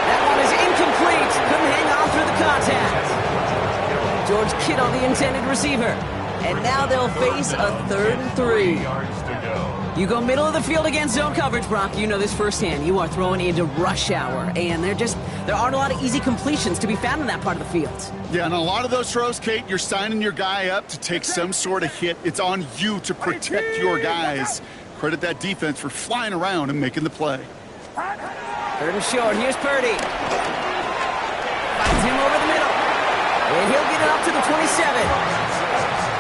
That one is incomplete. Couldn't hang on through the contact. George Kittle, the intended receiver. And now they'll face a 3rd and 3. You go middle of the field against zone coverage, Brock. You know this firsthand. You are throwing into rush hour. And there aren't a lot of easy completions to be found in that part of the field. Yeah, and a lot of those throws, Kate, you're signing your guy up to take some sort of hit. It's on you to protect your guys. Credit that defense for flying around and making the play. 3rd and short. Here's Purdy. Finds him over the middle. And he'll get it up to the 27.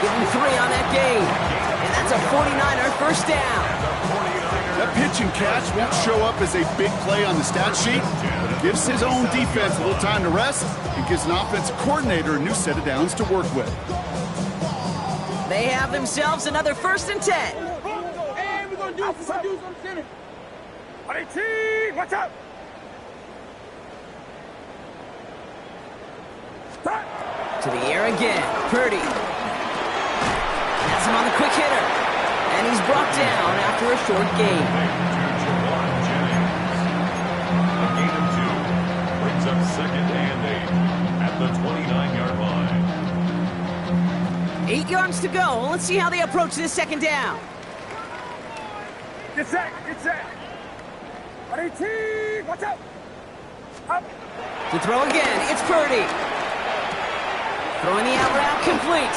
Give him 3 on that gain. And that's a 49er 1st down. That pitch and catch won't show up as a big play on the stat sheet, but it gives his own defense a little time to rest and gives an offensive coordinator a new set of downs to work with. They have themselves another 1st and 10. Hey, we're going to do something. Watch out! To the air again. Purdy. Has him on the quick hitter. And he's brought down after a short gain. A gain of 2 yards to go. Let's see how they approach this second down. Get set, get set. 18, watch out. Up. To throw again, it's Purdy. Throwing the out route complete.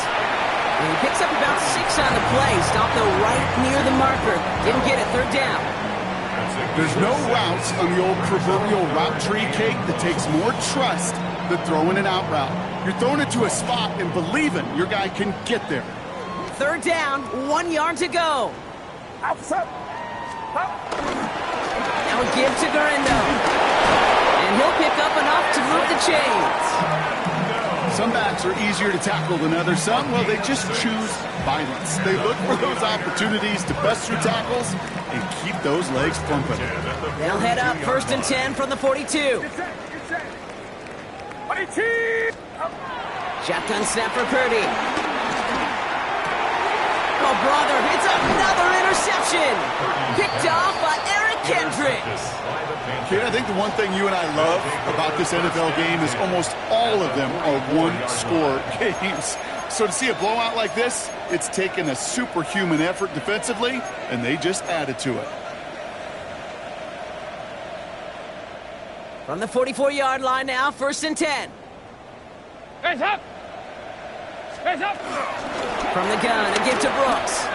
And he picks up about 6 on the play. Stopped though right near the marker. Didn't get it, third down. There's no routes on the old proverbial route tree, Kate, that takes more trust than throwing an out route. You're throwing it to a spot and believing your guy can get there. Third down, 1 yard to go. Outside. Up. Now a give to Garindo. And he'll pick up enough to move the chains. Some backs are easier to tackle than others. Some, well, they just choose violence. They look for those opportunities to bust through tackles and keep those legs pumping. They'll head up 1st and 10 from the 42. Get set, get set. 18. Up. Shotgun snap for Purdy. Oh, brother, it's another interception. Picked off by Eric Kendricks. Kid, I think the one thing you and I love about this NFL game is almost all of them are one-score games. So to see a blowout like this, it's taken a superhuman effort defensively, and they just added to it. From the 44-yard line now, 1st and 10. Hands up. Hands up. From the gun, a give to Brooks.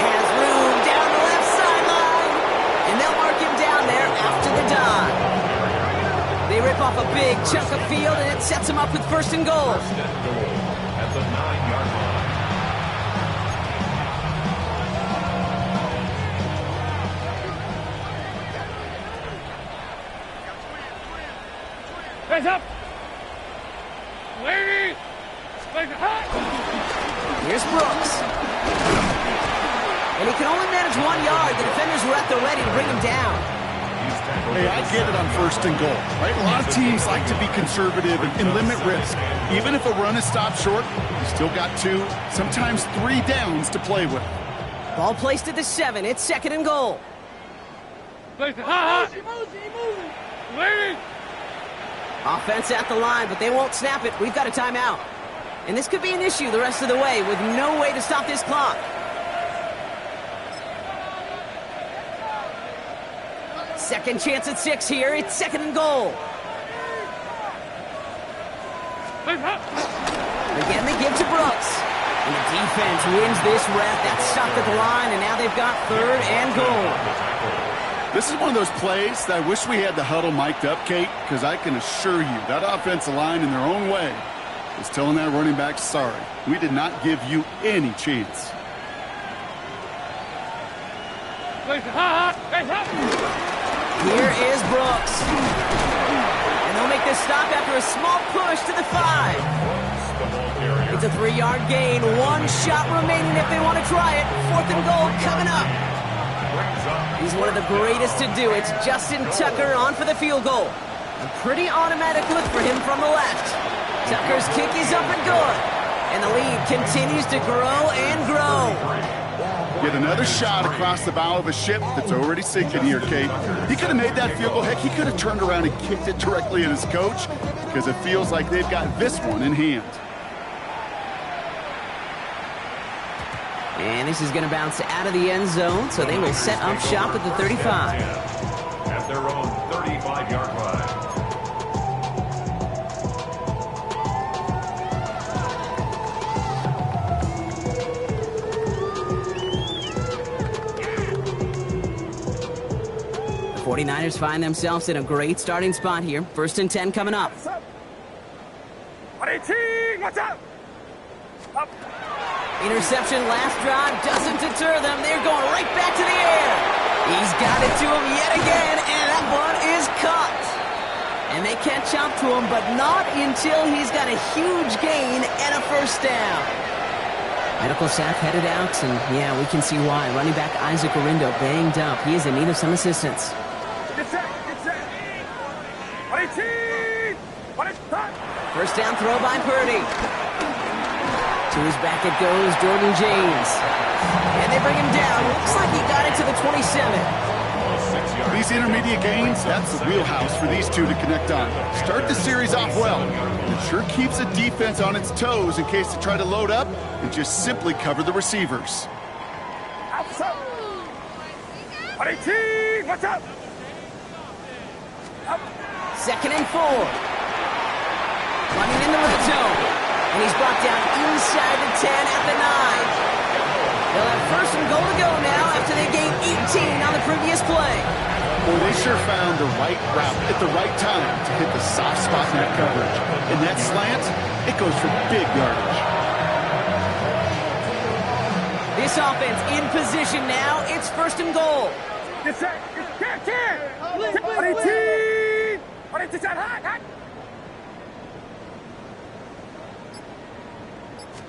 Has room down the left sideline. And they'll mark him down there after the dive. They rip off a big chunk of field, and it sets him up with 1st and goal. First and goal at the 9-yard line. Hands up. Ladies. Here's Brooks. And he can only manage 1 yard. The defenders were at the ready to bring him down. Hey, I get it on 1st and goal, right? A lot of teams like to be conservative and limit risk. Even if a run is stopped short, you still got 2, sometimes 3 downs to play with. Ball placed at the 7. It's 2nd and goal. Ladies. Offense at the line, but they won't snap it. We've got a timeout. And this could be an issue the rest of the way with no way to stop this clock. Second chance at 6 here. It's 2nd and goal. Again, they give to Brooks. And the defense wins this rep. That's stopped at the line, and now they've got 3rd and goal. This is one of those plays that I wish we had the huddle mic'd up, Kate, because I can assure you that offensive line in their own way is telling that running back, sorry, we did not give you any chance. Here is Brooks. And they'll make this stop after a small push to the 5. It's a 3-yard gain. 1 shot remaining if they want to try it. 4th and goal coming up. He's one of the greatest to do. It's Justin Tucker on for the field goal. A pretty automatic look for him from the left. Tucker's kick is up and good. And the lead continues to grow and grow. Get another shot across the bow of a ship that's already sinking here, Kate. He could have made that field goal. Heck, he could have turned around and kicked it directly at his coach because it feels like they've got this one in hand. And this is going to bounce out of the end zone, so they will set up shop at the 35. At their own 35-yard line. The 49ers find themselves in a great starting spot here. 1st and 10 coming up. 18, watch out. Up. Interception last drive doesn't deter them. They're going right back to the air. He's got it to him yet again, and that one is caught. And they catch up to him, but not until he's got a huge gain and a 1st down. Medical staff headed out, and yeah, we can see why. Running back Isaac Garindo banged up. He is in need of some assistance. Get set, get set. 18, 25. 1st down throw by Purdy. To his back it goes, Jordan James. And they bring him down. Looks like he got it to the 27. These intermediate gains, that's the wheelhouse for these two to connect on. Start the series off well. It sure keeps the defense on its toes in case they try to load up and just simply cover the receivers. Outside. 18, watch out. Up. 2nd and 4. Running in the red zone. And he's brought down inside the 10 at the 9. They'll have 1st and goal to go now after they gained 18 on the previous play. Boy, they sure found the right route at the right time to hit the soft spot in that coverage. And that slant, it goes for big yardage. This offense in position now. It's 1st and goal. Get set. Get 18. 18, hot.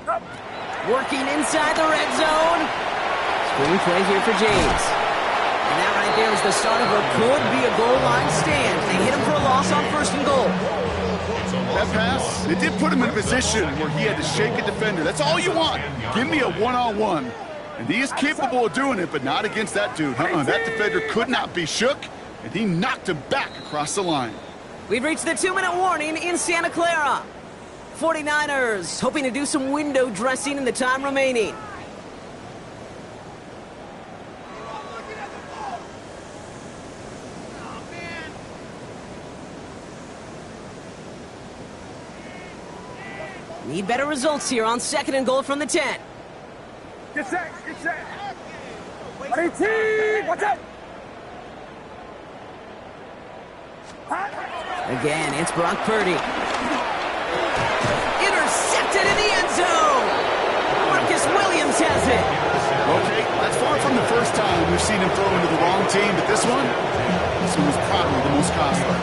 Up. Working inside the red zone. Screen play here for James. And that right there is the start of what could be a goal line stand. They hit him for a loss on 1st and goal. That pass, it did put him in a position where he had to shake a defender. That's all you want. Give me a one-on-one. And he is capable of doing it, but not against that dude. That defender could not be shook, and he knocked him back across the line. We've reached the 2-minute warning in Santa Clara. 49ers hoping to do some window dressing in the time remaining. Need better results here on 2nd and goal from the 10. Get set. 18, watch out. Again, it's Brock Purdy. Intercepted in the end zone. Marcus Williams has it. Okay, that's far from the first time we've seen him throw into the wrong team, but this one was probably the most costly.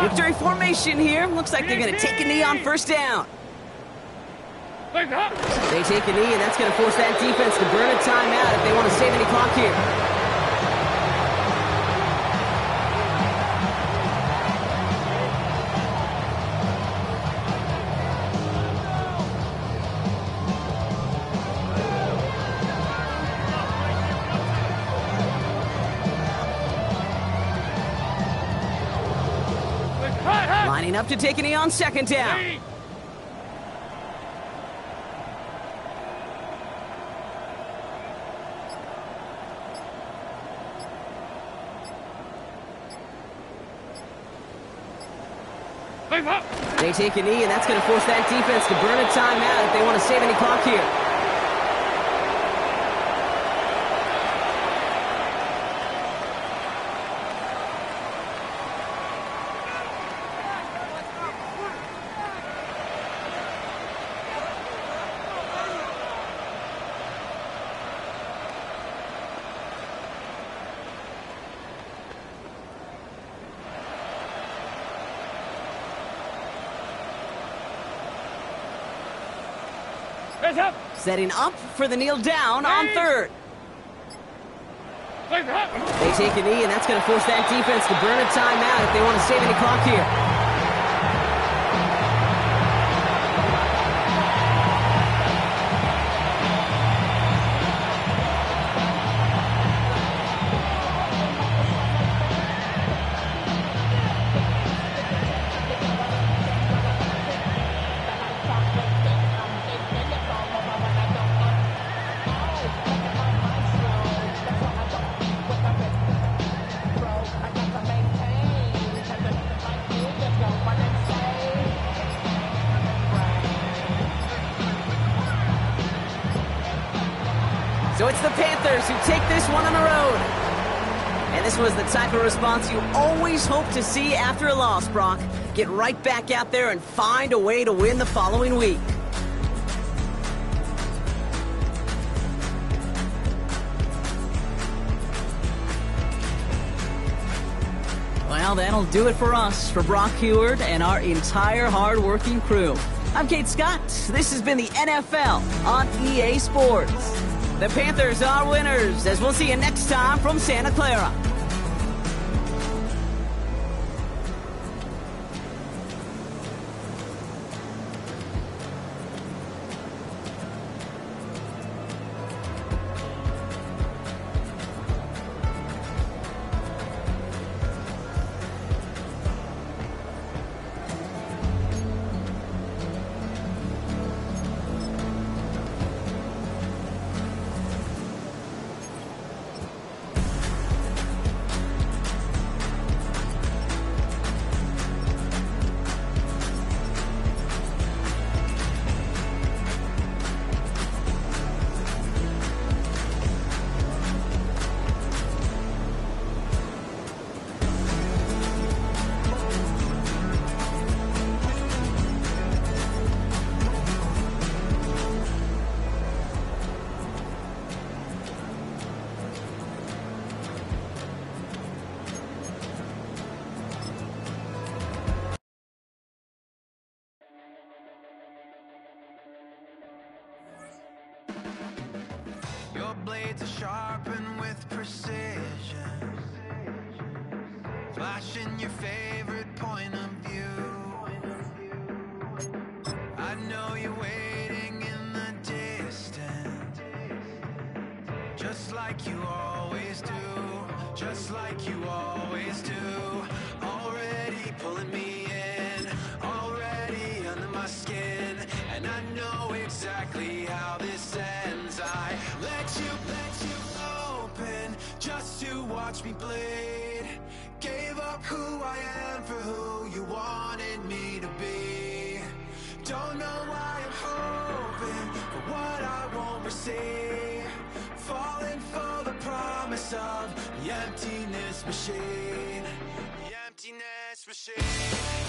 Victory formation here. Looks like they're going to take a knee on 1st down. They take a knee, and that's going to force that defense to burn a timeout if they want to save any clock here. Lining up to take a knee on 2nd down. They take a knee, and that's going to force that defense to burn a timeout if they want to save any clock here. Setting up for the kneel down on 3rd. They take a knee, and that's going to force that defense to burn a timeout if they want to save any clock here. So it's the Panthers who take this one on the road. And this was the type of response you always hope to see after a loss, Brock. Get right back out there and find a way to win the following week. Well, that'll do it for us, for Brock Heward and our entire hard-working crew. I'm Kate Scott. This has been the NFL on EA Sports. The Panthers are winners, as we'll see you next time from Santa Clara. blade to sharpen with precision, flashing your favorite point of view. I know you're waiting in the distance, just like you always do, just like you always do. Already pulling me in, already under my skin, and I know exactly how this ends. I let you open just to watch me bleed. Gave up who I am for who you wanted me to be. Don't know why I'm hoping for what I won't receive. Falling for the promise of the emptiness machine. The emptiness machine.